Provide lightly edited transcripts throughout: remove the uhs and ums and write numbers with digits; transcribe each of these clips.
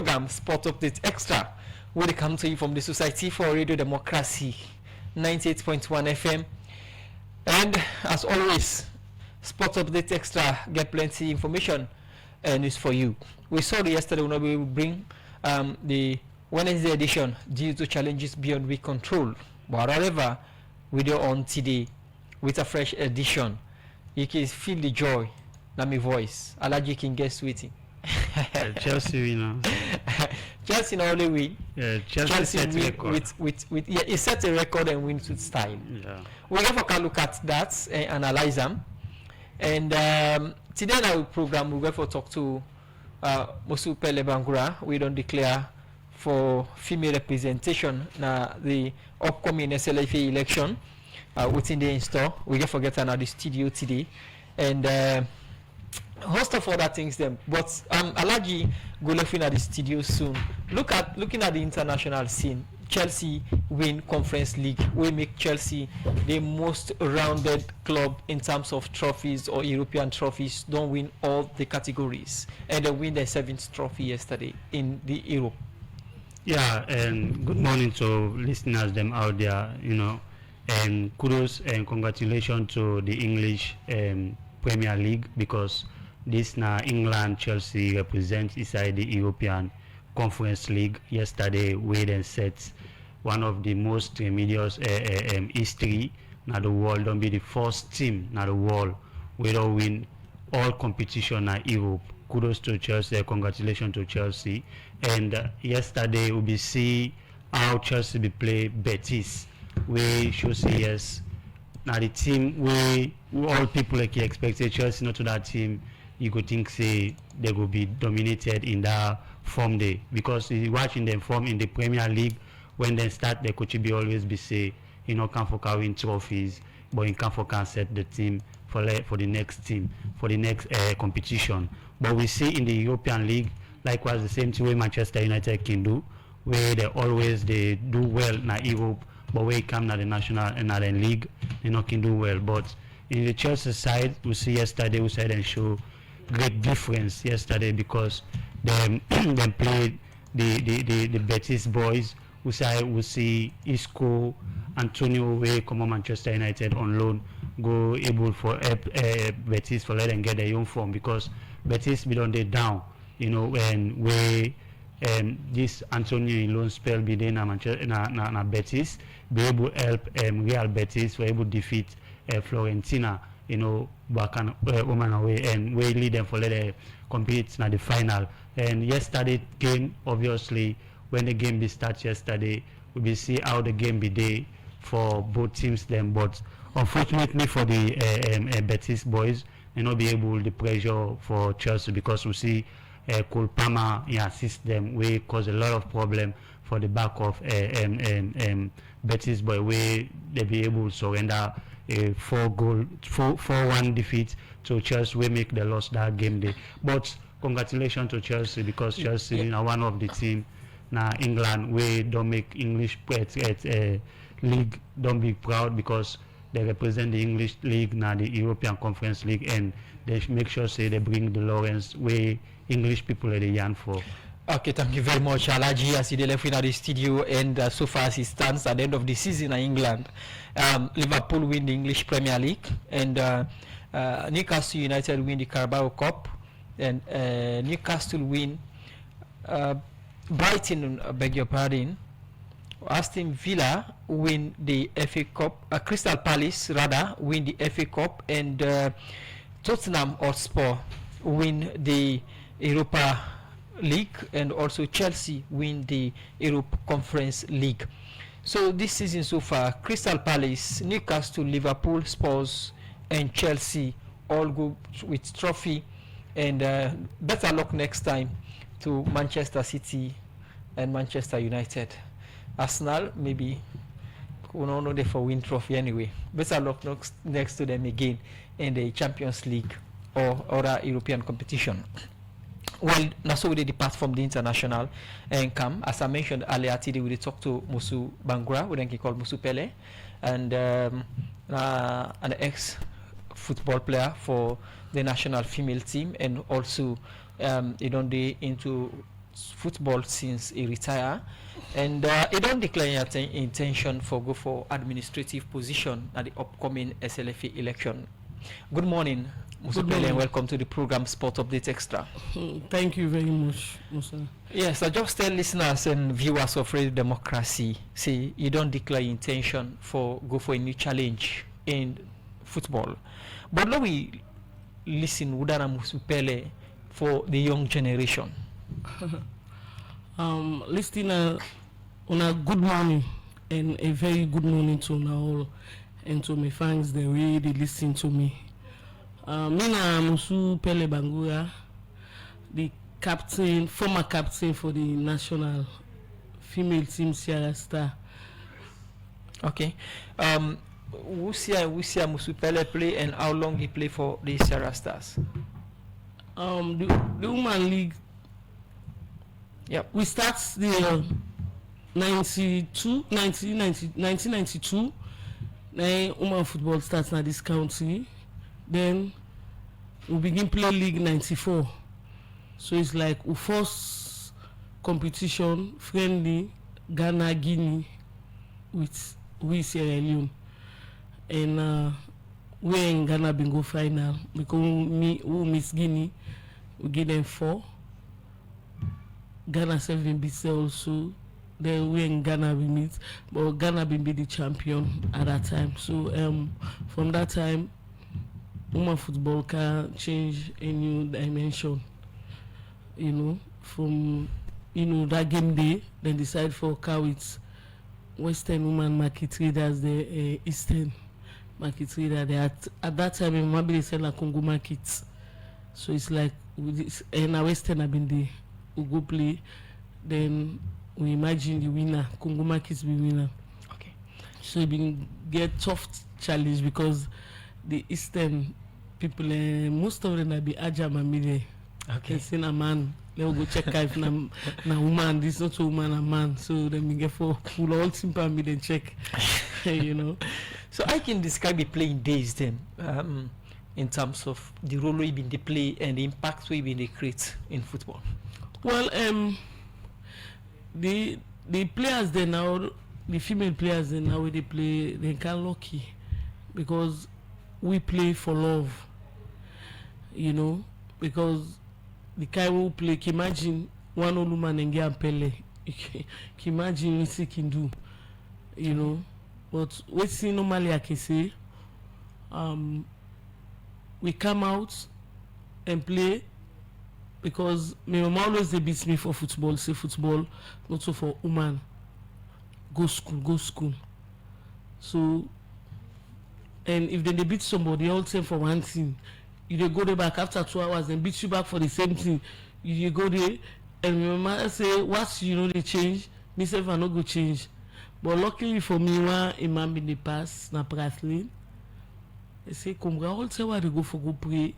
program Sport Update Extra, where they come to you from the Society for Radio Democracy 98.1 FM. And as always, Sport Update Extra get plenty information and news for you. We saw yesterday when we will bring the Wednesday edition due to challenges beyond we control. But however, we do on today with a fresh edition. You can feel the joy in my voice. Alaji can get sweetie. Chelsea win. Chelsea not only win. Yeah, Chelsea set win record. with it set a record and wins with style. Yeah. We have a look at that and analyze them. And today in our program we will talk to Musu Pele Bangura. We don't declare for female representation na the upcoming SLFA election within the in-store. We get forget another studio today. And host of other things them, but Alaji go looking at the studio soon. Looking at the international scene. Chelsea win Conference League. We make Chelsea the most rounded club in terms of trophies or European trophies. Don't win all the categories, and they win their 7th trophy yesterday in the Europe. Yeah, and good morning to listeners them out there. And kudos and congratulations to the English Premier League, because this now England Chelsea represents inside the European Conference League. Yesterday we then set one of the most tremendous history now the world. Don't be the first team now the world we don't win all competition in Europe. Kudos to Chelsea, congratulations to Chelsea. And yesterday we see how Chelsea be play Betis. We should see yes now the team we all people like expected Chelsea not to that team. You could think say they will be dominated in that form day, because you watching them form in the Premier League. When they start, they could be always be say can for win trophies, but in can for set the team for the next team for the next competition. But we see in the European League likewise the same thing way Manchester United can do, where they do well in Europe, but when it come to the national and the league, they not can do well. But in the Chelsea side, we see yesterday we said and show great difference yesterday, because them played the Betis boys. We see Isco, Antonio way come on Manchester United on loan, go able for Betis for let them get their own form, because Betis be on the down, when we this Antonio in loan spell be there na Betis be able help Real Betis for able defeat Florentina, back and woman away, and we lead them for let them compete in the final. And yesterday game, obviously when the game be start yesterday, we will see how the game be there for both teams them. But unfortunately for the Betis boys, they not be able the pressure for Chelsea, because we see Cole Palmer assist them, we cause a lot of problem for the back of Betis boy, where they be able to surrender a 4-1 defeat to Chelsea. We make the loss that game day. But congratulations to Chelsea, because Chelsea are one of the team now England we don't make English league don't be proud, because they represent the English league now the European Conference League, and they make sure say they bring the Lawrence way English people are the yarn for. Okay, thank you very much, Alaji. As he left in the studio, and so far as it stands at the end of the season in England, Liverpool win the English Premier League, and Newcastle United win the Carabao Cup, and Newcastle win Brighton, beg your pardon. Aston Villa win the FA Cup. Crystal Palace rather win the FA Cup, and Tottenham Hotspur win the Europa League, and also Chelsea win the Europe Conference League. So this season so far, Crystal Palace, Newcastle, Liverpool, Spurs, and Chelsea all go with trophy, and better luck next time to Manchester City and Manchester United. Arsenal maybe we don't know they for win trophy anyway. Better luck next to them again in the Champions League or other European competition. Well, now so we did depart from the international and come, as I mentioned earlier today, we did talk to Musu Bangura, we then call Musu Pele, and an ex-football player for the national female team, and also into football since he retired, and he don't declare intention for go for administrative position at the upcoming SLFA election. Good morning, Musu Pele, and welcome to the program Sport Update Extra. Thank you very much, Musa. Yes, I just tell listeners and viewers of Radio Democracy, see, you don't declare intention for go for a new challenge in football. But now we listen Udara Musu Pele for the young generation. Listening on a good morning and a very good morning to all and to my fans that really listen to me. Me na Musu Pele Bangura, the captain, former captain for the national female team Sierra Star. Okay. Who see Musu Pele play and how long he play for the Sierra Stars? The Women League. Yep. We start the 1992. Then women football starts in this country. Then we begin play League 94. So it's like we first competition friendly Ghana Guinea with we Sierra Leone, and we in Ghana bingo final because we miss Guinea, we give them 4. Ghana 7 beat also. Then we in Ghana we meet, but Ghana been be the champion at that time. So from that time, women football can change a new dimension. You know, from that game day, then decide for car with Western women market traders, the Eastern market trader. They at that time, maybe they sell a Congo market. So it's like, and a Western have been there. We go play, then we imagine the winner. Congo markets be winner. Okay. So it been get tough challenge because the Eastern people, most of them be Ajam and Mide. Okay. They say a man. They will go check if na woman. This not a woman, a man. So then we get for full all simple and then check. You know. So I can describe the playing days then, in terms of the role we been they play and the impact we been they create in football. Well, the players they now, the female players they now they play, they can lucky because we play for love. You know, because the kind who play, can imagine one old woman and get Pele. Can imagine what he can do. You know, but what see normally I can say, we come out and play. Because my mama always they beat me for football, say football, not so for woman. Go school. So, and if then they beat somebody, all same for one thing. You they go there back after 2 hours and beat you back for the same thing. You go there, and my mama say, what you know they change? Me say I no go change. But luckily for me, one imam in the past, na Praslin, they say, come all say why they go for go pray.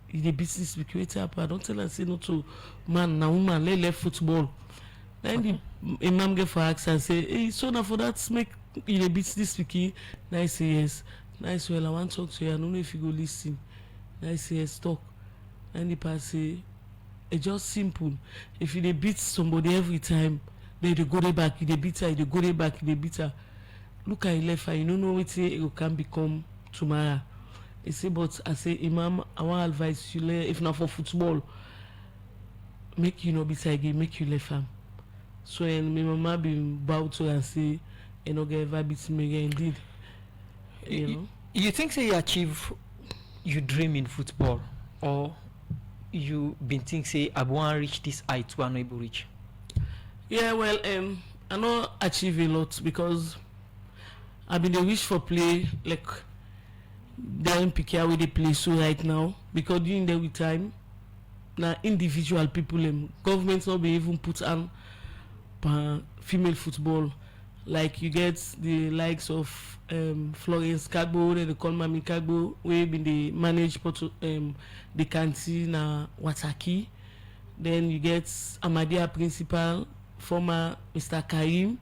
The business security up. I don't tell her say no to man na woman left football. Then the imam get for ask and say, hey, so now for that make in the business speaking. Nice say yes. Nice well I want to talk to you. I don't know if you go listen. Nice say yes talk. And the pass say it's just simple. If you beat somebody every time, they go there back, they beat her, they go there back, they beat her. Look at left her, you don't know what it can become tomorrow. I say, but I say, Imam, I want to advise you, if not for football, make you not beside game, make you left him. So, and my mama been bow to and say, you know, get ever beat me again, indeed. You know? You think say you achieve your dream in football, or you been think say I want to reach this height to an able reach? Yeah, well, I know achieve a lot because I've been a wish for play like. They in pick where they play so right now because during the time now individual people governments not be even put on female football like you get the likes of Florence Kagbo they call Mami Kagbo we been the manage the canteen Wataki. Then you get Amadia principal former Mr. Karim.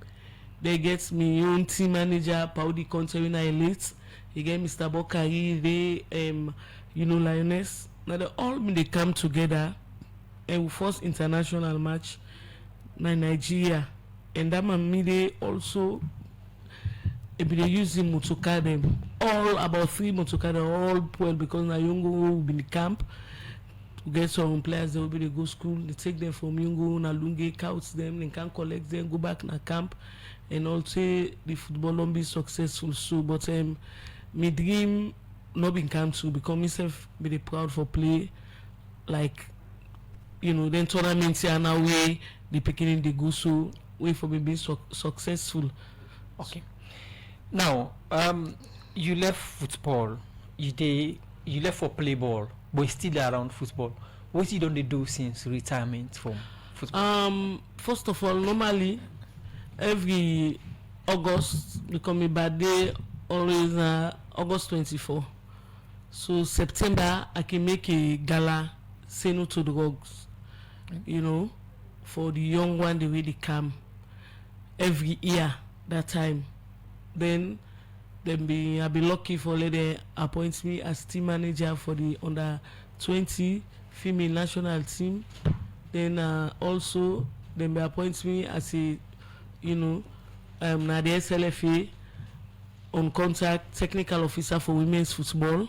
They get me own team manager Paudi Conterina Elite. You get Mr. Bokari, they, Lioness. Now they all they come together first international match na Nigeria, and that man me dey also be dey use him motocar them all about 3 motocar them all well because na Yongo will be in the camp to get some players they will be dey go school. They take them from Yongo na Lunge, count them, they can collect them, go back na camp, and also the football don't be successful. So but me dream not been come to because myself be dey proud for play like then tournament here now way the beginning they go so way for me being successful. Okay. Now, you left football. You left for play ball, but you still around football. What you don't do since retirement from football? First of all, normally every August become my birthday always August 24. So September I can make a gala say no to drugs. For the young one the way they come every year that time. Then I be lucky for they appoint me as team manager for the under 20 female national team. Then also they appoint me as a na the SLFA on contact technical officer for women's football.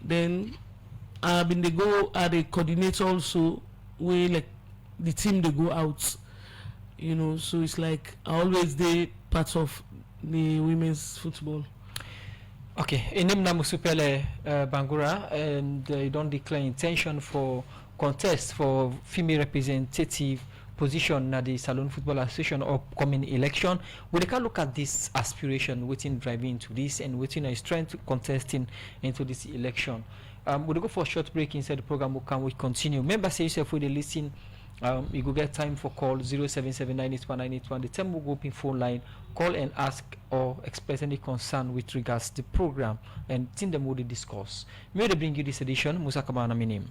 Then I've been they go at the coordinator also where like the team they go out. So it's like I always they part of the women's football. Okay, in name na Musu Pele Bangura, and you don't declare intention for contest for female representative position at the Salon Football Association upcoming election. We can look at this aspiration, waiting driving into this, and waiting is trying to contesting into this election. We'll go for a short break inside the program. We continue. Remember, say yourself with the listen. You go get time for call 0779819181. The time will go open phone line. Call and ask or express any concern with regards to the program and thing them will discuss. May they bring you this edition. Musa Kabana Minim.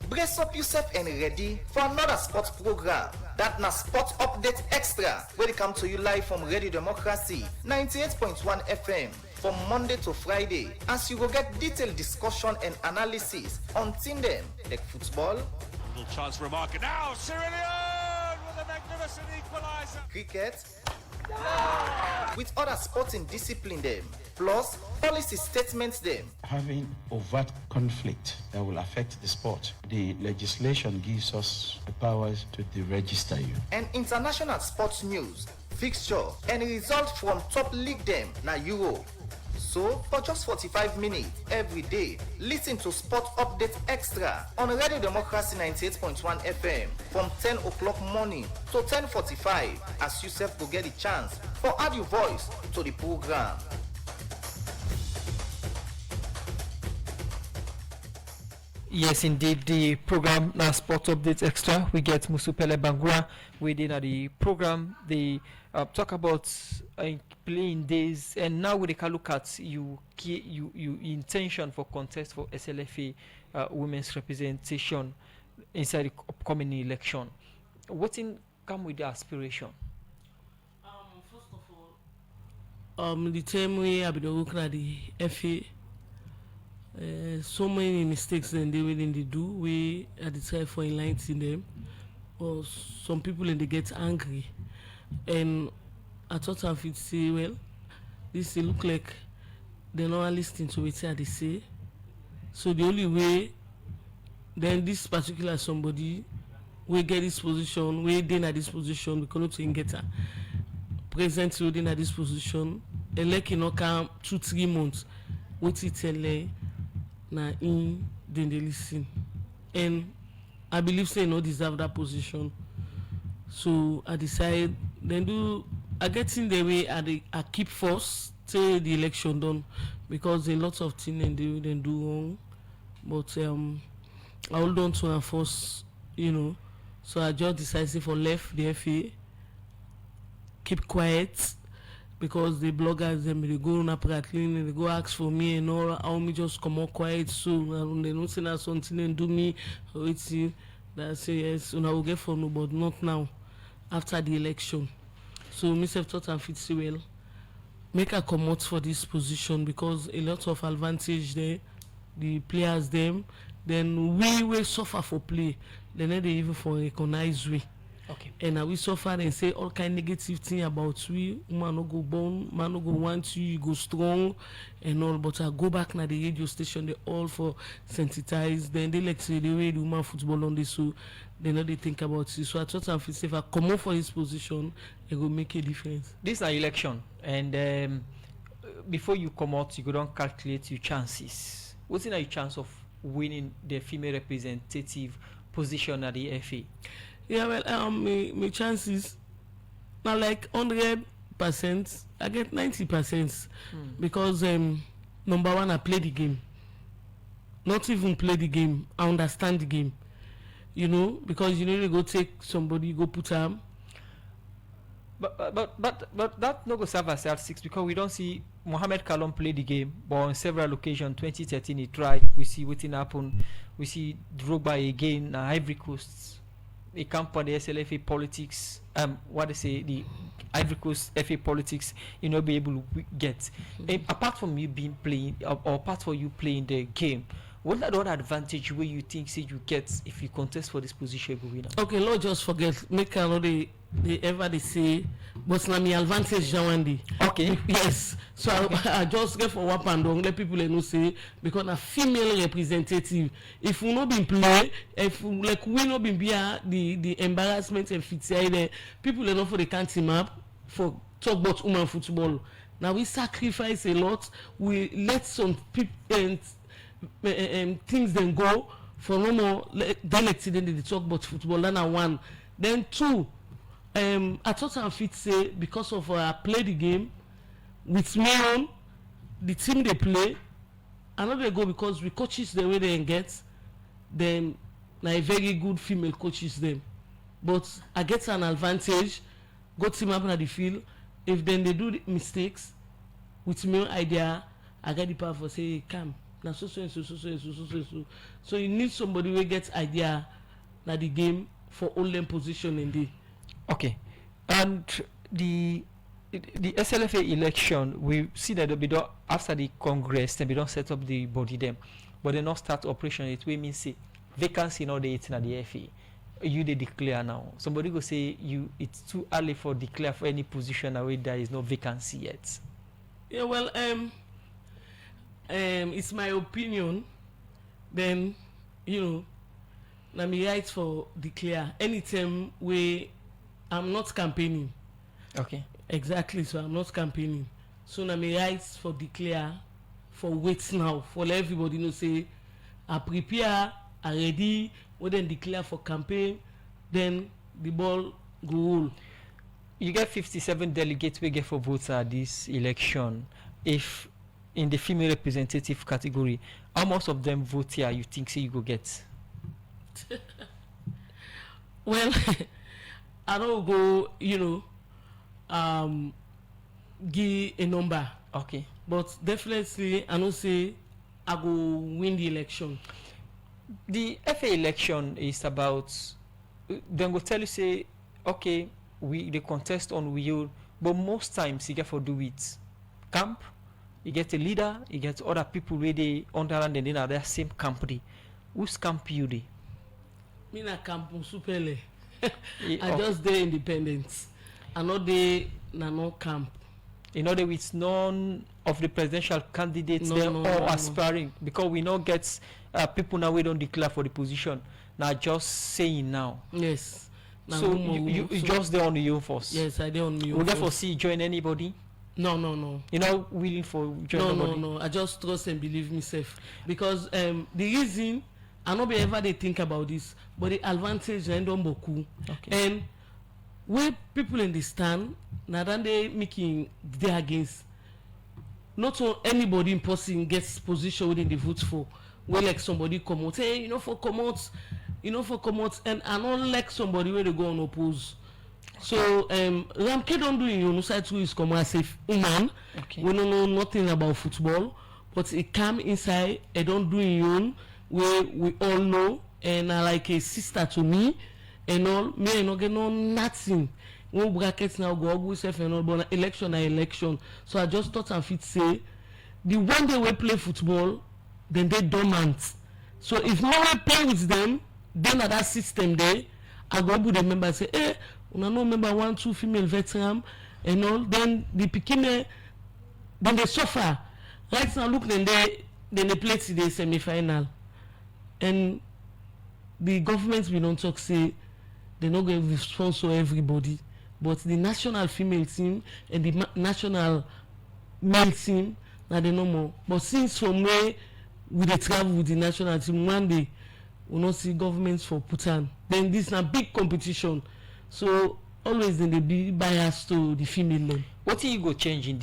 Brace up yourself and ready for another sports program. That na Sports Update Extra, where they come to you live from Radio Democracy 98.1 FM from Monday to Friday, as you will get detailed discussion and analysis on team them like football, little chance for a marker now. Sierra Leone with a magnificent equalizer. Cricket, with other sporting discipline them, plus policy statements them. Having overt conflict that will affect the sport, the legislation gives us the powers to deregister you. And international sports news, fixture, and results from top league them na Euro. So, for just 45 minutes every day, listen to Sport Update Extra on Radio Democracy 98.1 FM from 10 o'clock morning to 10:45 as yourself will get a chance for add your voice to the program. Yes, indeed, the program now Sport Update Extra. We get Musu Pele Bangura within the program. They talk about playing days, and now we can look at you intention for contest for SLFA women's representation inside the upcoming election. What in come with the aspiration? First of all, the time we have been looking at the FA. So many mistakes then they do. We at the try for enlightening them, or some people and they get angry. And I thought I would say, well, this they look like they're not listening to what they say. So the only way, then this particular somebody will get this position, we then at this position, we cannot get a present within at this position, and like you know, come 2-3 months, what it tell na in then they listen, and I believe say no deserve that position. So I decide then I get in the way I keep first till the election done, because a lot of things and they then do wrong, but I hold on to enforce, so I just decided for left the FA, keep quiet, because the bloggers them they go on apparently and they go ask for me and all, how me just come out quiet, so they don't say that something and do me waiting that say yes, and I will get for no, but not now after the election. So myself thought I fit say well, make her comot for this position because a lot of advantage there, the players them, then we suffer for play, then they even for recognize we. Okay. And we suffer and say all kind negative thing about we, man no go born, man no go want you go strong and all, but I go back na the radio station, they all for sensitize, then they like say the way the woman football on this, so they know they think about it. So I thought if I come up for his position, it will make a difference. This is an election, and before you come out, you go don't calculate your chances. What's in your chance of winning the female representative position at the FA? Yeah, well, my chances now like 100%. I get 90% because number one, I play the game. Not even play the game, I understand the game. You know, because you need to go take somebody, go put them. But that no go serve as R6 because we don't see Mohamed Kalon play the game, but on several occasions, 2013 he tried. We see what happened. We see Drogba again, Ivory Coast. They come for the SLFA politics. What they say, the Ivory Coast FA politics, you know, be able to get. Apart from you being playing, or apart from you playing the game, what are the other advantage where you think say you get if you contest for this position you winner? Okay, Lord, just forget. Make I know they ever they say, but na me advantage Jawandi. Okay. Yes. So okay. I just get for one and don't let people know say because a female representative. If we not been play, if like we not been be the embarrassment and fit there, people know for the can't team up for talk about women football. Now we sacrifice a lot. We let some people and things then go for no more. Then accident they talk about football. Then one, then two. I thought I fit say because of I play the game with me on the team they play. I know they go because we coaches the way they get them. Like very good female coaches them, but I get an advantage. Go team up in the field. If then they do the mistakes with me idea, I get the power for say come. Now so. So you need somebody who gets idea na the game for all them position in the. Okay, and the SLFA election, we see that they don't after the Congress, then we don't set up the body them, but they not start operation. It will mean say vacancy now they it's in the FA. You they declare now. Somebody go say you it's too early for declare for any position away there is no vacancy yet. Yeah, well, it's my opinion. Then you know, let me right for declare anytime we. I'm not campaigning. Okay. Exactly. So I'm not campaigning. So now my rights for declare, for wait now, for let everybody know say, I prepare, I ready, we then declare for campaign, then the ball go roll. You get 57 delegates we get for votes at this election. If in the female representative category, how much of them vote here you think say you go get? Well, I don't go, you know, give a number. Okay. But definitely, I don't say I go win the election. The FA election is about, then go tell you say, okay, they contest on wheel, but most times you get for do it camp, you get a leader, you get other people where they understand and then are their same company. Whose camp you dey? Me na camp Musu Pele. Yeah, I just dey independent. I know they na no camp. In other words, none of the presidential candidates they're all aspiring because we not get people now we don't declare for the position. Now just saying now. Yes. Now so you just there on your own force. Yes, I dey on my own. Would therefore see join anybody? No. You're not willing for join nobody? No. I just trust and believe myself because the reason I no be ever they think about this, but the advantage I don't boku. Okay. And where people understand now then they making they against not so anybody in person gets position within the vote for where like somebody come out hey for come out and I don't like somebody where they go on oppose. So Ramke don't do in side to is come as a woman. Okay. We don't know nothing about football, but it come inside I don't do in own where we all know and like a sister to me and all me I no get no nothing one bracket now go ogle self and all, but election na election. So I just thought I fit say the one day we play football, then they dormant. So if no one play with them, then at that system there, I go able to remember say, hey, una no remember 1-2 female veteran and all. Then the pikin, then they suffer. Right now, look, then they play to the semi-final, and the government will not talk say they not going to sponsor everybody, but the national female team and the national male team na they no more. But since from where we dey travel with the national team, one day we not see governments for Bhutan. Then this na big competition, so always then they be biased to the female leg. What you go change in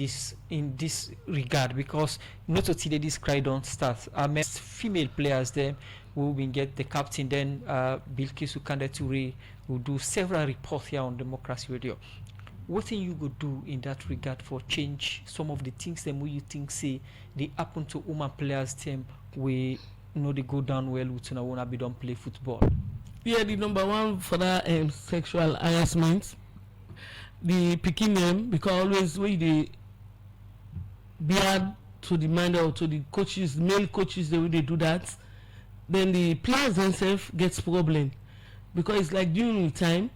this regard? Because not until this cry don't start. I mean, female players there who will get the captain, then Bilkisu Kandature will do several reports here on Democracy Radio. What thing you go do in that regard for change some of the things them where you think say they happen to woman players team we know they go down well with una wanna be don't play football? Yeah, the number one for that sexual harassment, the picking them, because always when they be hard to the mind or to the coaches, male coaches, the way they do that, then the players themselves gets problem, because it's like during the time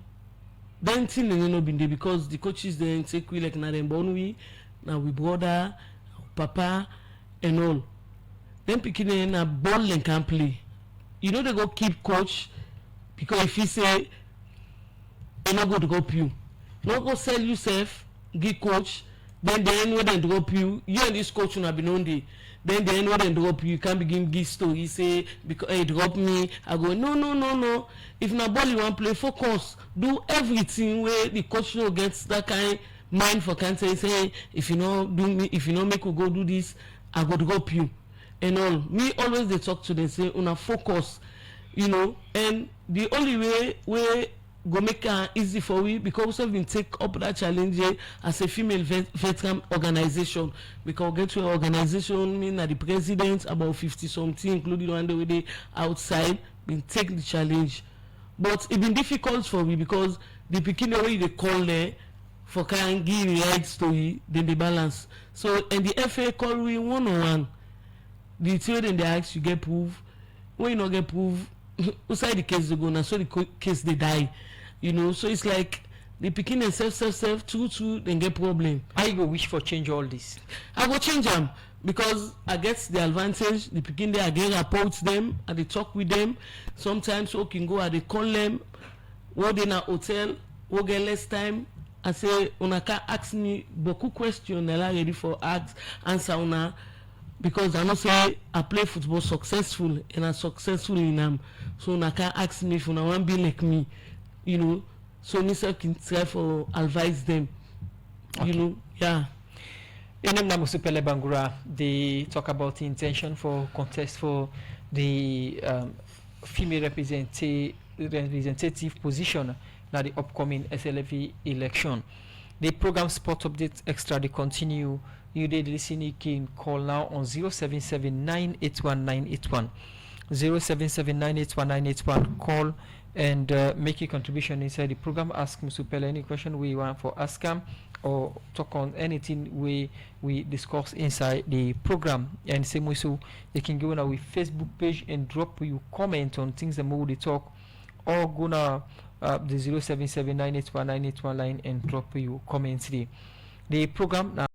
then thing they no been there, because the coaches then take we like na them born we now we brother papa and all, then picking them a ball and can play, you know, they go keep coach, because if he say they not go to drop you, not go sell yourself, give coach, then the end when they drop you and this coach will be known day. Then the end when they drop you can't begin give story say because hey drop me. I go no. If na ball you want play, focus, do everything where the coach no gets that kind mind for can't say hey, if you know do me, if you know make we go do this, I go drop you and all. Me always they talk to them say una focus, you know, and the only way where go make it easy for we, because we have been take up that challenge as a female veteran organization, because we get to an organization mean that the president about 50 something including one day they outside been take the challenge, but it been difficult for me because the beginning way they call there for can give the right story then the balance. So and the FA call we 1-on-1, the theory then they ask you get proof, when you not get proof outside the case they go now, so the case they die, you know. So it's like the picking and self two then get problem. I go wish for change all this. I go change them because I get the advantage. The picking there I get reports them and they talk with them. Sometimes we can go and they call them. What in a hotel, we get less time. I say una can ask me beaucoup question and I ready for answer una. Because I know say I play football successful and I'm successful in them, so I can ask me if I want to be like me, you know. So myself can try for advise them, you know, yeah. In name Musu Pele Bangura, they talk about the intention for contest for the female representative position now the upcoming SLV election. The program Sport Update Extra they continue. You did listen, you can call now on 0779819181. 0779819181. Call and make a contribution inside the program. Ask Musu Pele any question we want for ask him or talk on anything we discuss inside the program. And same way, so you can go on our Facebook page and drop you comment on things that we will talk, or go now the 0779819181 line and drop you comments there. The program now.